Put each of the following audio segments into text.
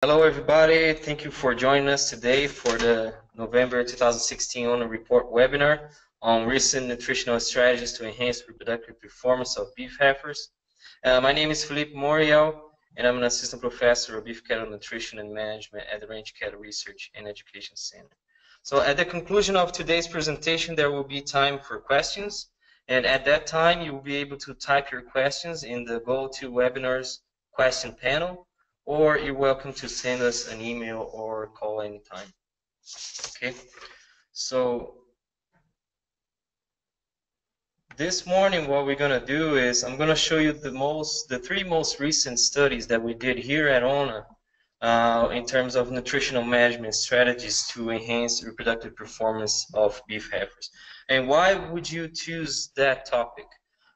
Hello everybody, thank you for joining us today for the November 2016 Ona Report Webinar on recent nutritional strategies to enhance reproductive performance of beef heifers. My name is Philipe Moriel and I'm an assistant professor of beef cattle nutrition and management at the Range Cattle Research and Education Center. So at the conclusion of today's presentation there will be time for questions, and at that time you will be able to type your questions in the GoToWebinars question panel, or you're welcome to send us an email or call anytime. Okay, so this morning what we're going to do is I'm going to show you the three most recent studies that we did here at ONA in terms of nutritional management strategies to enhance reproductive performance of beef heifers. And why would you choose that topic?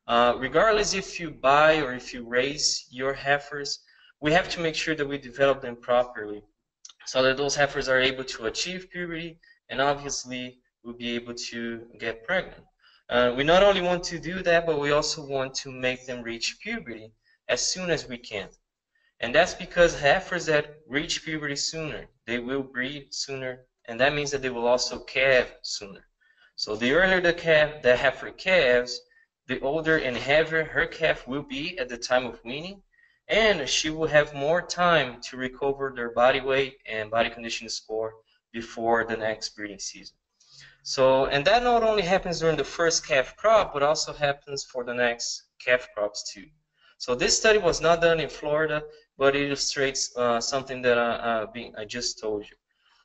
Regardless if you buy or if you raise your heifers, we have to make sure that we develop them properly so that those heifers are able to achieve puberty and obviously will be able to get pregnant. We not only want to do that, but we also want to make them reach puberty as soon as we can. And that's because heifers that reach puberty sooner, they will breed sooner, and that means that they will also calve sooner. So the earlier the heifer calves, the older and heavier her calf will be at the time of weaning, and she will have more time to recover their body weight and body conditioning score before the next breeding season. So, and that not only happens during the first calf crop, but also happens for the next calf crops too. So this study was not done in Florida, but it illustrates something that I just told you.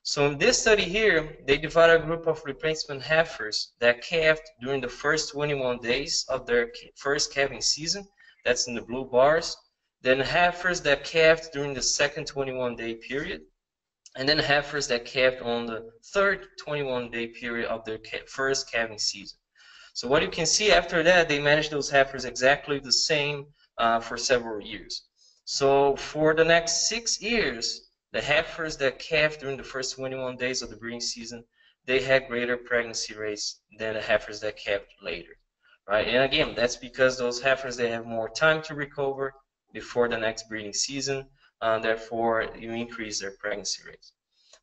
So in this study here, they divided a group of replacement heifers that calved during the first 21 days of their first calving season. That's in the blue bars. Then heifers that calved during the second 21-day period, and then heifers that calved on the third 21-day period of their first calving season. So what you can see after that, they managed those heifers exactly the same for several years. So for the next 6 years, the heifers that calved during the first 21 days of the breeding season, they had greater pregnancy rates than the heifers that calved later, right? And again, that's because those heifers, they have more time to recover before the next breeding season, therefore you increase their pregnancy rates.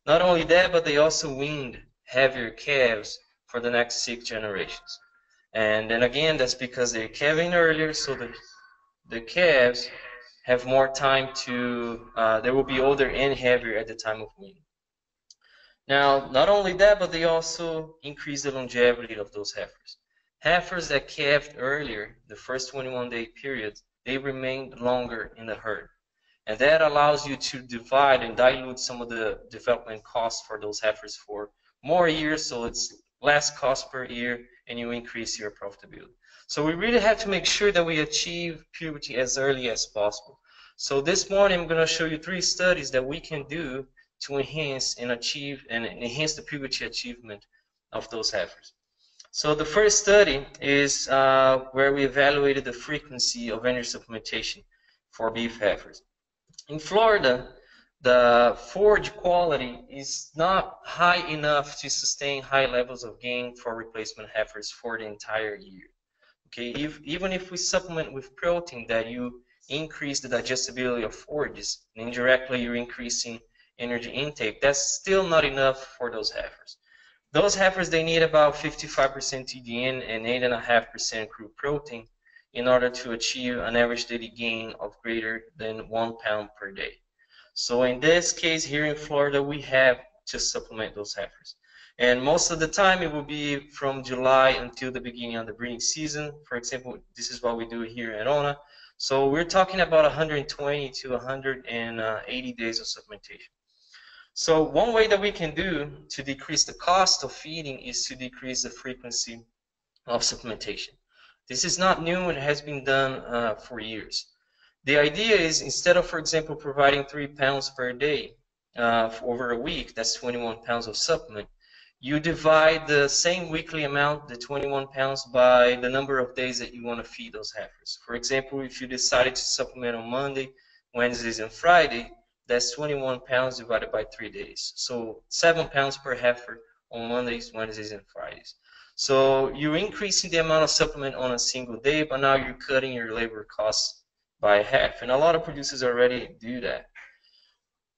Not only that, but they also weaned heavier calves for the next 6 generations. And then again, that's because they're calving earlier, so the calves have more time to, they will be older and heavier at the time of weaning. Now, not only that, but they also increase the longevity of those heifers. Heifers that calved earlier, the first 21-day period, they remain longer in the herd. And that allows you to divide and dilute some of the development costs for those heifers for more years, so it's less cost per year, and you increase your profitability. So we really have to make sure that we achieve puberty as early as possible. So this morning I'm going to show you 3 studies that we can do to enhance and enhance the puberty achievement of those heifers. So the first study is where we evaluated the frequency of energy supplementation for beef heifers. In Florida, the forage quality is not high enough to sustain high levels of gain for replacement heifers for the entire year. Okay, even if we supplement with protein, that you increase the digestibility of forages, and indirectly you're increasing energy intake, that's still not enough for those heifers. Those heifers, they need about 55% TDN and 8.5% crude protein in order to achieve an average daily gain of greater than 1 pound per day. So in this case here in Florida, we have to supplement those heifers. And most of the time it will be from July until the beginning of the breeding season. For example, this is what we do here at ONA. So we're talking about 120 to 180 days of supplementation. So one way that we can do to decrease the cost of feeding is to decrease the frequency of supplementation. This is not new, it has been done for years. The idea is, instead of, for example, providing 3 pounds per day for over a week, that's 21 pounds of supplement, you divide the same weekly amount, the 21 pounds, by the number of days that you want to feed those heifers. For example, if you decided to supplement on Monday, Wednesdays, and Friday, that's 21 pounds divided by 3 days. So 7 pounds per heifer on Mondays, Wednesdays, and Fridays. So you're increasing the amount of supplement on a single day, but now you're cutting your labor costs by half. And a lot of producers already do that.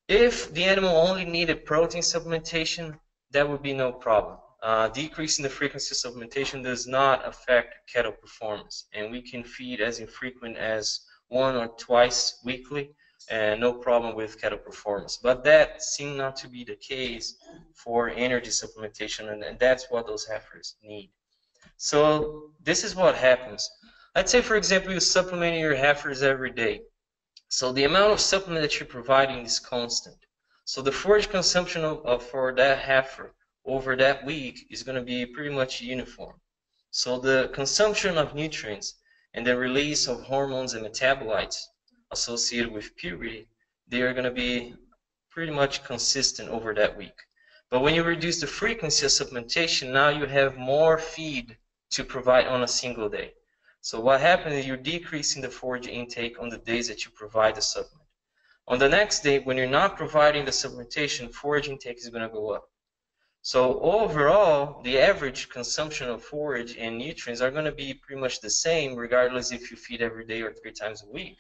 If the animal only needed protein supplementation, that would be no problem. Decreasing the frequency of supplementation does not affect cattle performance, and we can feed as infrequent as 1 or twice weekly, and no problem with cattle performance. But that seemed not to be the case for energy supplementation, and that's what those heifers need. So this is what happens. Let's say, for example, you supplement your heifers every day. So the amount of supplement that you're providing is constant. So the forage consumption for that heifer over that week is going to be pretty much uniform. So the consumption of nutrients and the release of hormones and metabolites associated with puberty, they are going to be pretty much consistent over that week. But when you reduce the frequency of supplementation, now you have more feed to provide on a single day. So what happens is you're decreasing the forage intake on the days that you provide the supplement. On the next day, when you're not providing the supplementation, forage intake is going to go up. So overall, the average consumption of forage and nutrients are going to be pretty much the same, regardless if you feed every day or 3 times a week.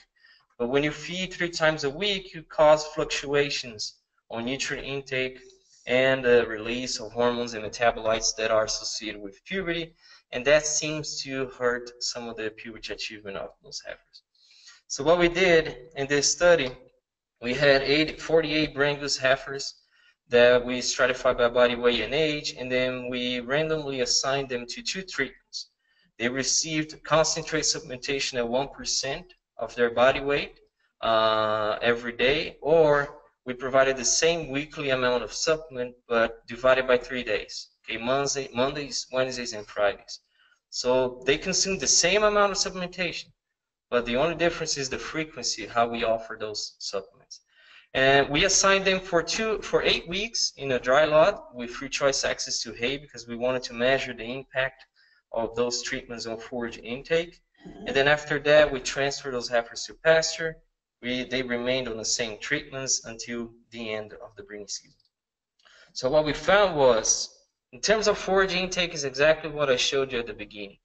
But when you feed 3 times a week, you cause fluctuations on nutrient intake and the release of hormones and metabolites that are associated with puberty. And that seems to hurt some of the puberty achievement of those heifers. So what we did in this study, we had 48 Brangus heifers that we stratified by body weight and age, and then we randomly assigned them to 2 treatments. They received concentrate supplementation at 1% of their body weight every day, or we provided the same weekly amount of supplement but divided by 3 days. Okay, Mondays, Wednesdays, and Fridays. So they consume the same amount of supplementation, but the only difference is the frequency, how we offer those supplements. And we assigned them for 8 weeks in a dry lot with free choice access to hay, because we wanted to measure the impact of those treatments on forage intake. And then after that, we transferred those heifers to pasture. They remained on the same treatments until the end of the breeding season. So what we found was, in terms of forage intake, is exactly what I showed you at the beginning.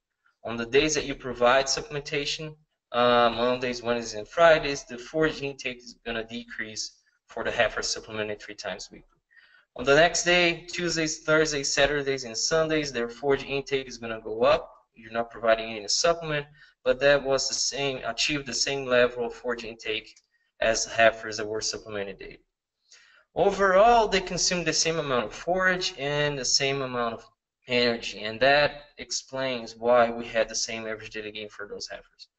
On the days that you provide supplementation, Mondays, Wednesdays, and Fridays, the forage intake is going to decrease for the heifer supplemented 3 times weekly. On the next day, Tuesdays, Thursdays, Saturdays, and Sundays, their forage intake is going to go up. You're not providing any supplement, but that was the same, achieved the same level of forage intake as heifers that were supplemented daily. Overall, they consume the same amount of forage and the same amount of energy, and that explains why we had the same average daily gain for those heifers.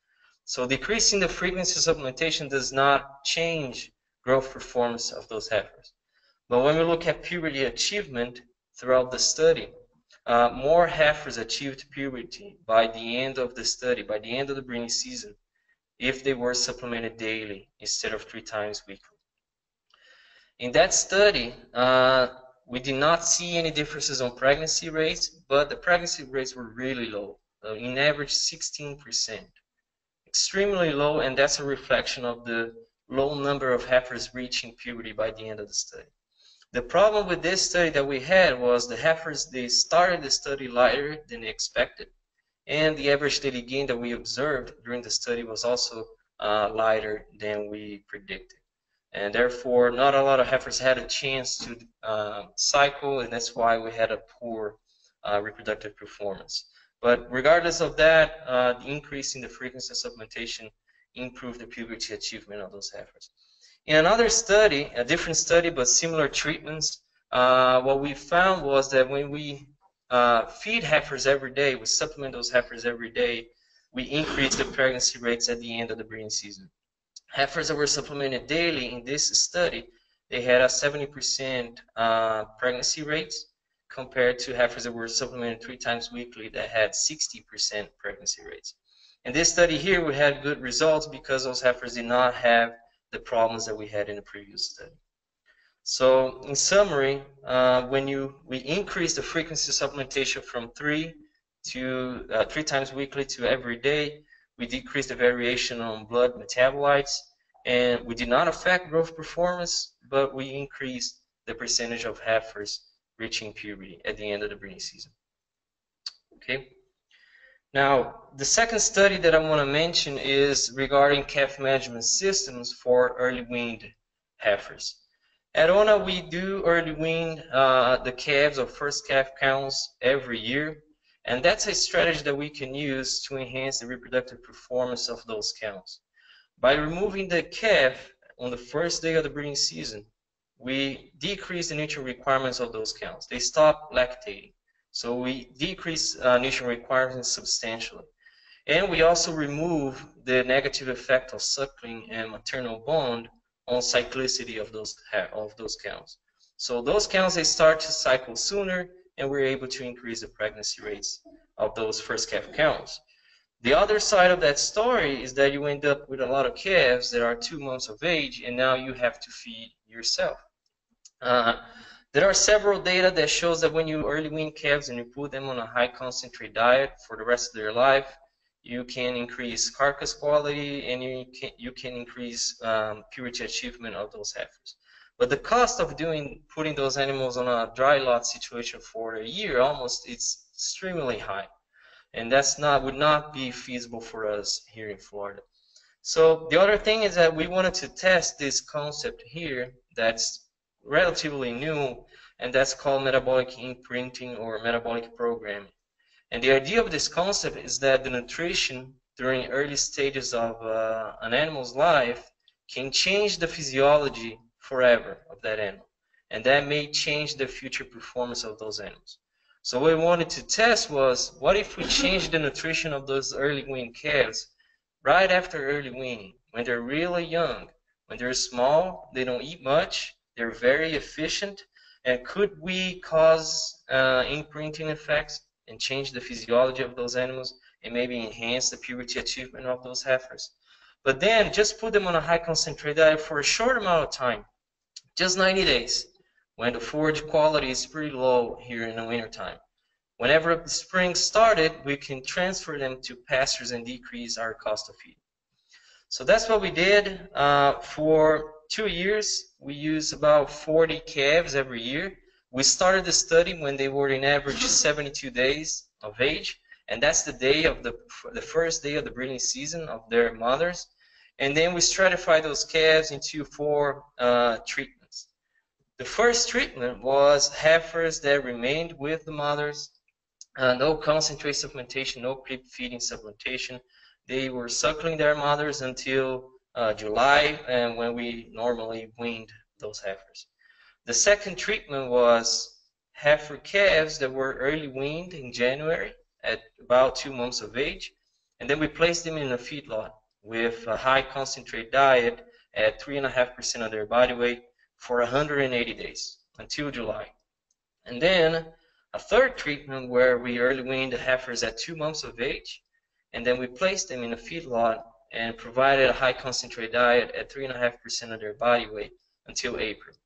So decreasing the frequency of supplementation does not change growth performance of those heifers. But when we look at puberty achievement throughout the study, more heifers achieved puberty by the end of the study, by the end of the breeding season, if they were supplemented daily instead of 3 times weekly. In that study, we did not see any differences on pregnancy rates, but the pregnancy rates were really low, in average 16%. Extremely low, and that's a reflection of the low number of heifers reaching puberty by the end of the study. The problem with this study that we had was the heifers, they started the study lighter than expected, and the average daily gain that we observed during the study was also lighter than we predicted. And therefore, not a lot of heifers had a chance to cycle, and that's why we had a poor reproductive performance. But regardless of that, the increase in the frequency of supplementation improved the puberty achievement of those heifers. In another study, a different study but similar treatments, what we found was that when we feed heifers every day, we supplement those heifers every day, we increase the pregnancy rates at the end of the breeding season. Heifers that were supplemented daily in this study, they had a 70% pregnancy rates compared to heifers that were supplemented 3 times weekly that had 60% pregnancy rates. In this study here, we had good results because those heifers did not have the problems that we had in the previous study. So in summary, when we increase the frequency of supplementation from 3 times weekly to every day, we decreased the variation on blood metabolites, and we did not affect growth performance, but we increased the percentage of heifers reaching puberty at the end of the breeding season. Okay. Now, the second study that I want to mention is regarding calf management systems for early weaned heifers. At Ona, we do early wean the calves or first calf counts every year, and that's a strategy that we can use to enhance the reproductive performance of those cows. By removing the calf on the first day of the breeding season, we decrease the nutrient requirements of those cows. They stop lactating, so we decrease nutrient requirements substantially. And we also remove the negative effect of suckling and maternal bond on cyclicity of those cows. So those cows, they start to cycle sooner, and we're able to increase the pregnancy rates of those first calf cows. The other side of that story is that you end up with a lot of calves that are 2 months of age, and now you have to feed yourself. There are several data that shows that when you early wean calves and you put them on a high concentrate diet for the rest of their life, you can increase carcass quality, and you can increase purity achievement of those heifers. But the cost of putting those animals on a dry lot situation for a year it's extremely high, and would not be feasible for us here in Florida. So the other thing is that we wanted to test this concept here that's relatively new, and that's called metabolic imprinting or metabolic programming. And the idea of this concept is that the nutrition during early stages of an animal's life can change the physiology forever of that animal. And that may change the future performance of those animals. So what we wanted to test was, what if we change the nutrition of those early weaned calves right after early weaning, when they're really young, when they're small, they don't eat much, they're very efficient, and could we cause imprinting effects and change the physiology of those animals and maybe enhance the puberty achievement of those heifers? But then just put them on a high concentrate diet for a short amount of time, just 90 days, when the forage quality is pretty low here in the wintertime. Whenever the spring started, we can transfer them to pastures and decrease our cost of feed. So that's what we did. For 2 years, we used about 40 calves every year. We started the study when they were in average 72 days of age, and that's the day of the first day of the breeding season of their mothers. And then we stratified those calves into 4 treatments. The first treatment was heifers that remained with the mothers, no concentrate supplementation, no creep feeding supplementation. They were suckling their mothers until July, and when we normally weaned those heifers. The second treatment was heifer calves that were early weaned in January at about 2 months of age, and then we placed them in a feedlot with a high concentrate diet at 3.5% of their body weight for 180 days until July. And then a third treatment where we early weaned the heifers at 2 months of age, and then we placed them in a feedlot and provided a high concentrate diet at 3.5% of their body weight until April.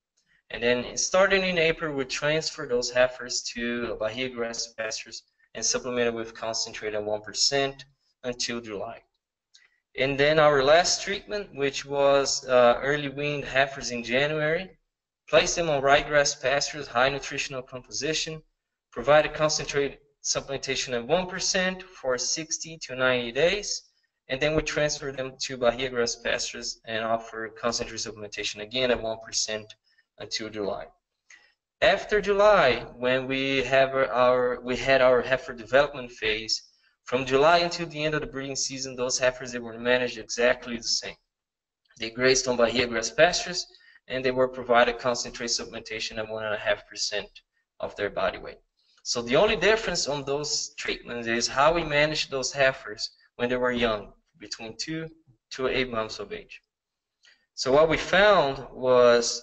And then starting in April, we transferred those heifers to Bahia grass pastures and supplemented with concentrate at 1% until July. And then our last treatment, which was early weaned heifers in January, placed them on ryegrass pastures, high nutritional composition, provided concentrate supplementation at 1% for 60 to 90 days, and then we transferred them to Bahia grass pastures and offered concentrate supplementation again at 1% until July. After July, when we had our heifer development phase, from July until the end of the breeding season, those heifers, they were managed exactly the same. They grazed on Bahia grass pastures, and they were provided concentrate supplementation at 1.5% of their body weight. So the only difference on those treatments is how we managed those heifers when they were young, between 2 to 8 months of age. So what we found was,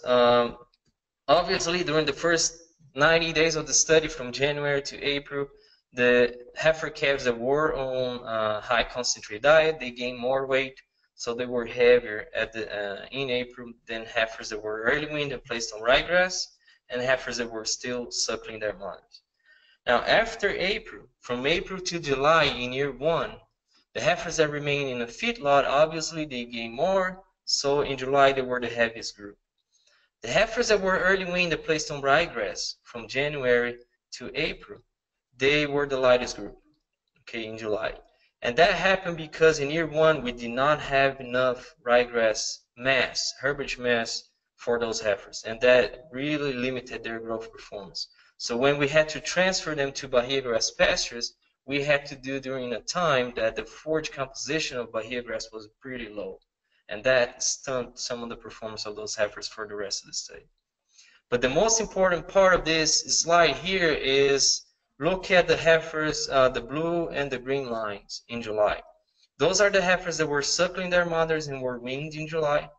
obviously, during the first 90 days of the study, from January to April, the heifer calves that were on high concentrate diet, they gained more weight, so they were heavier in April than heifers that were early weaned and placed on ryegrass, and heifers that were still suckling their mothers. Now, after April, from April to July in year 1, the heifers that remain in a feedlot, obviously, they gain more, so in July they were the heaviest group. The heifers that were early weaned and placed on ryegrass from January to April, they were the lightest group, okay, in July. And that happened because in year 1 we did not have enough ryegrass mass, herbage mass, for those heifers, and that really limited their growth performance. So when we had to transfer them to Bahia grass pastures, we had to do during a time that the forage composition of Bahia grass was pretty low, and that stunted some of the performance of those heifers for the rest of the study. But the most important part of this slide here is look at the heifers, the blue and the green lines in July. Those are the heifers that were suckling their mothers and were weaned in July,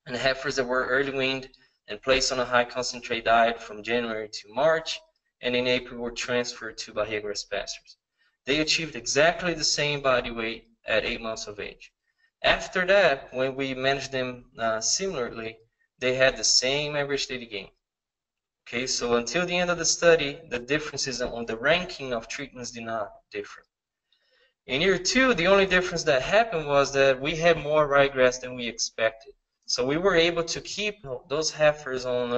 and heifers that were early weaned and placed on a high concentrate diet from January to March, and in April were transferred to Bahia grass pastures. They achieved exactly the same body weight at 8 months of age. After that, when we managed them similarly, they had the same average daily gain. Okay, so until the end of the study, the differences on the ranking of treatments did not differ. In year 2, the only difference that happened was that we had more ryegrass than we expected. So we were able to keep those heifers on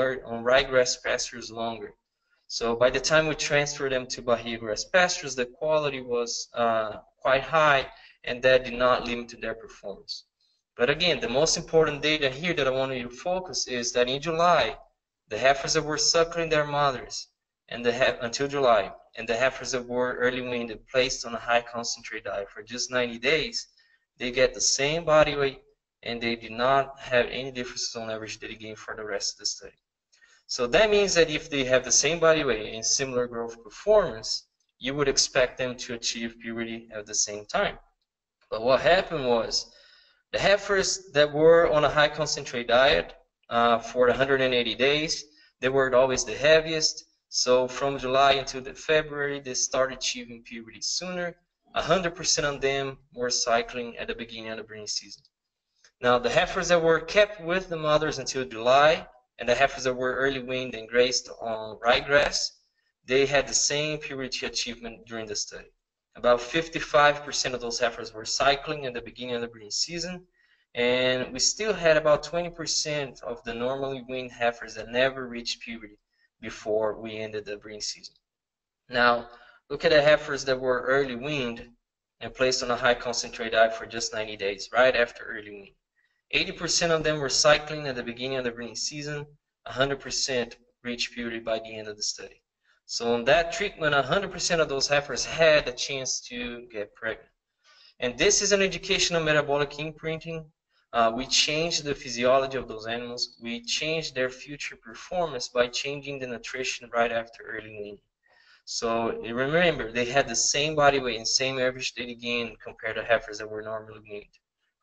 ryegrass pastures longer. So by the time we transferred them to Bahia grass pastures, the quality was quite high, and that did not limit their performance. But again, the most important data here that I want you to focus is that in July, the heifers that were suckling their mothers until July, and the heifers that were early weaned and placed on a high concentrate diet for just 90 days, they get the same body weight, and they did not have any differences on average daily gain for the rest of the study. So that means that if they have the same body weight and similar growth performance, you would expect them to achieve puberty at the same time. But what happened was, the heifers that were on a high concentrate diet for 180 days, they were always the heaviest. So from July until February, they started achieving puberty sooner. 100% of them were cycling at the beginning of the breeding season. Now, the heifers that were kept with the mothers until July, and the heifers that were early weaned and grazed on ryegrass, they had the same puberty achievement during the study. About 55% of those heifers were cycling at the beginning of the breeding season, and we still had about 20% of the normally weaned heifers that never reached puberty before we ended the breeding season. Now, look at the heifers that were early weaned and placed on a high concentrate diet for just 90 days, right after early weaning. 80% of them were cycling at the beginning of the breeding season. 100% reached puberty by the end of the study. So on that treatment, 100% of those heifers had a chance to get pregnant. And this is an education of metabolic imprinting. We changed the physiology of those animals. We changed their future performance by changing the nutrition right after early weaning. So remember, they had the same body weight and same average daily gain compared to heifers that were normally weaned.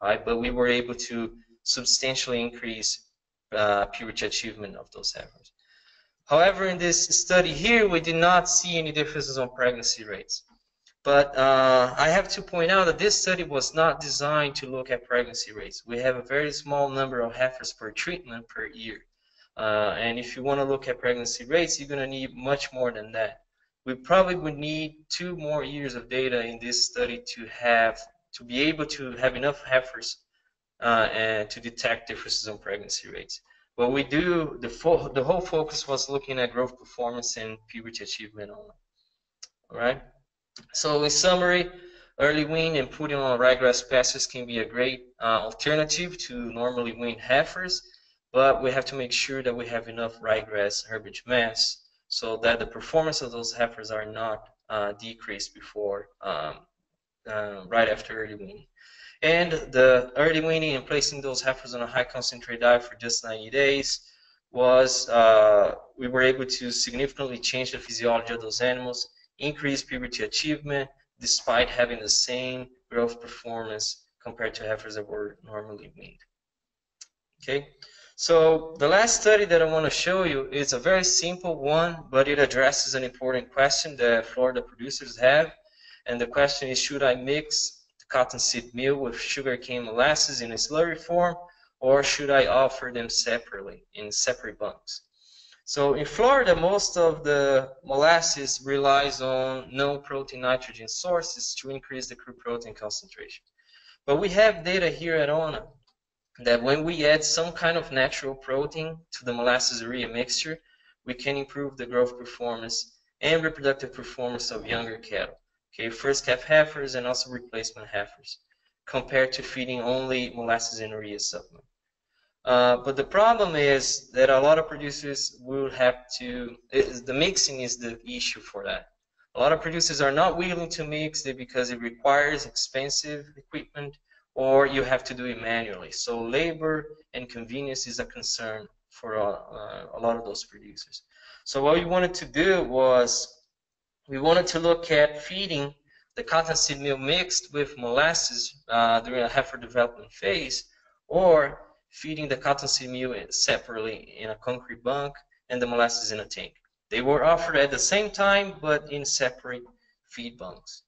Right? But we were able to substantially increase puberty achievement of those heifers. However, in this study here, we did not see any differences on pregnancy rates. But I have to point out that this study was not designed to look at pregnancy rates. We have a very small number of heifers per treatment per year. And if you want to look at pregnancy rates, you're going to need much more than that. We probably would need 2 more years of data in this study to be able to have enough heifers and to detect differences on pregnancy rates. But we do, the whole focus was looking at growth performance and puberty achievement only. All right? So in summary, early wean and putting on ryegrass pastures can be a great alternative to normally weaned heifers, but we have to make sure that we have enough ryegrass herbage mass so that the performance of those heifers are not decreased before right after early weaning. And the early weaning and placing those heifers on a high concentrate diet for just 90 days was, we were able to significantly change the physiology of those animals, increase puberty achievement, despite having the same growth performance compared to heifers that were normally weaned. Okay, so the last study that I want to show you is a very simple one, but it addresses an important question that Florida producers have. And the question is, should I mix the cottonseed meal with sugarcane molasses in a slurry form, or should I offer them separately in separate bunks? So in Florida, most of the molasses relies on no-protein nitrogen sources to increase the crude protein concentration. But we have data here at Ona that when we add some kind of natural protein to the molasses urea mixture, we can improve the growth performance and reproductive performance of younger cattle. Okay, first calf heifers and also replacement heifers, compared to feeding only molasses and urea supplement. But the problem is that a lot of producers will have to, the mixing is the issue for that. A lot of producers are not willing to mix it because it requires expensive equipment, or you have to do it manually. So labor and convenience is a concern for a lot of those producers. So what we wanted to do was, we wanted to look at feeding the cottonseed meal mixed with molasses during a heifer development phase, or feeding the cottonseed meal separately in a concrete bunk and the molasses in a tank. They were offered at the same time, but in separate feed bunks.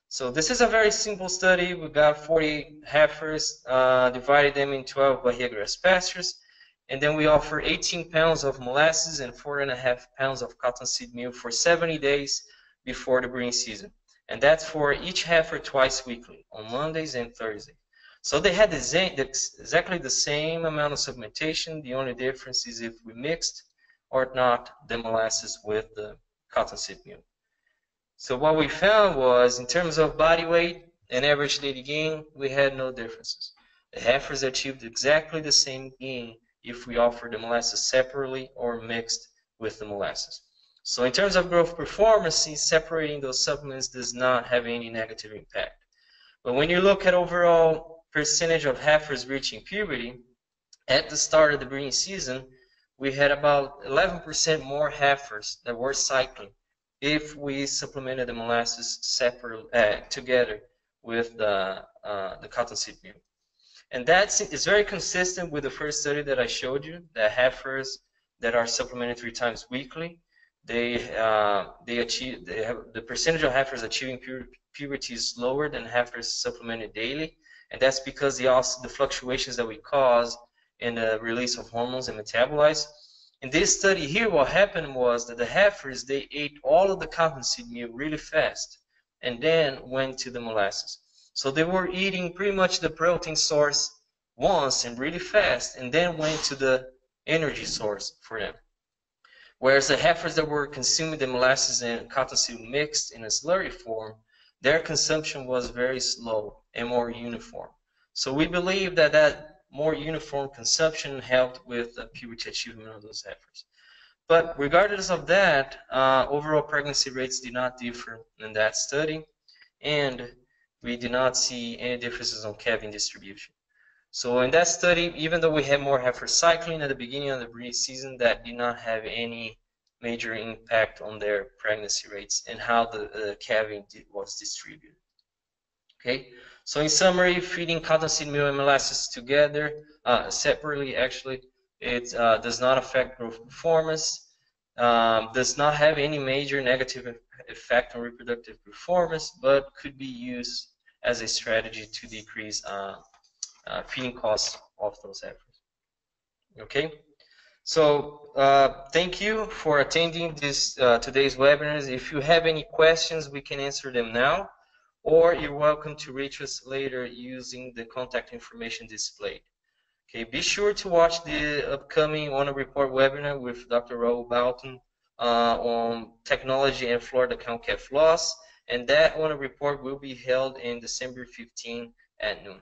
So this is a very simple study. We got 40 heifers, divided them in 12 Bahia grass pastures, and then we offer 18 pounds of molasses and 4.5 pounds of cottonseed meal for 70 days before the breeding season. And that's for each heifer twice weekly, on Mondays and Thursdays. So they had exactly the same amount of supplementation. The only difference is if we mixed or not the molasses with the cottonseed meal. So what we found was, in terms of body weight and average daily gain, we had no differences. The heifers achieved exactly the same gain if we offered the molasses separately or mixed with the molasses. So in terms of growth performance, separating those supplements does not have any negative impact. But when you look at overall percentage of heifers reaching puberty, at the start of the breeding season, we had about 11% more heifers that were cycling if we supplemented the molasses together with the cottonseed meal. And that is very consistent with the first study that I showed you, that heifers that are supplemented 3 times weekly, the percentage of heifers achieving puberty is lower than heifers supplemented daily. And that's because the fluctuations that we cause in the release of hormones and metabolites. In this study here, what happened was that the heifers, they ate all of the cottonseed meal really fast and then went to the molasses. So they were eating pretty much the protein source once and really fast, and then went to the energy source for them. Whereas the heifers that were consuming the molasses and cottonseed mixed in a slurry form, their consumption was very slow and more uniform. So we believe that that more uniform consumption helped with the puberty achievement of those heifers. But regardless of that, overall pregnancy rates did not differ in that study, and we did not see any differences on calving distribution. So in that study, even though we had more heifers cycling at the beginning of the breeding season, that did not have any major impact on their pregnancy rates and how the calving was distributed. Okay, so in summary, feeding cottonseed meal and molasses together, separately actually, it does not affect growth performance, does not have any major negative effect on reproductive performance, but could be used as a strategy to decrease feeding costs of those heifers. Okay, so thank you for attending this today's webinars. If you have any questions, we can answer them now, or you're welcome to reach us later using the contact information displayed. Okay, be sure to watch the upcoming Ona Report webinar with Dr. Raul Balton on technology and Florida cow-calf loss, and that Ona Report will be held in December 15 at noon.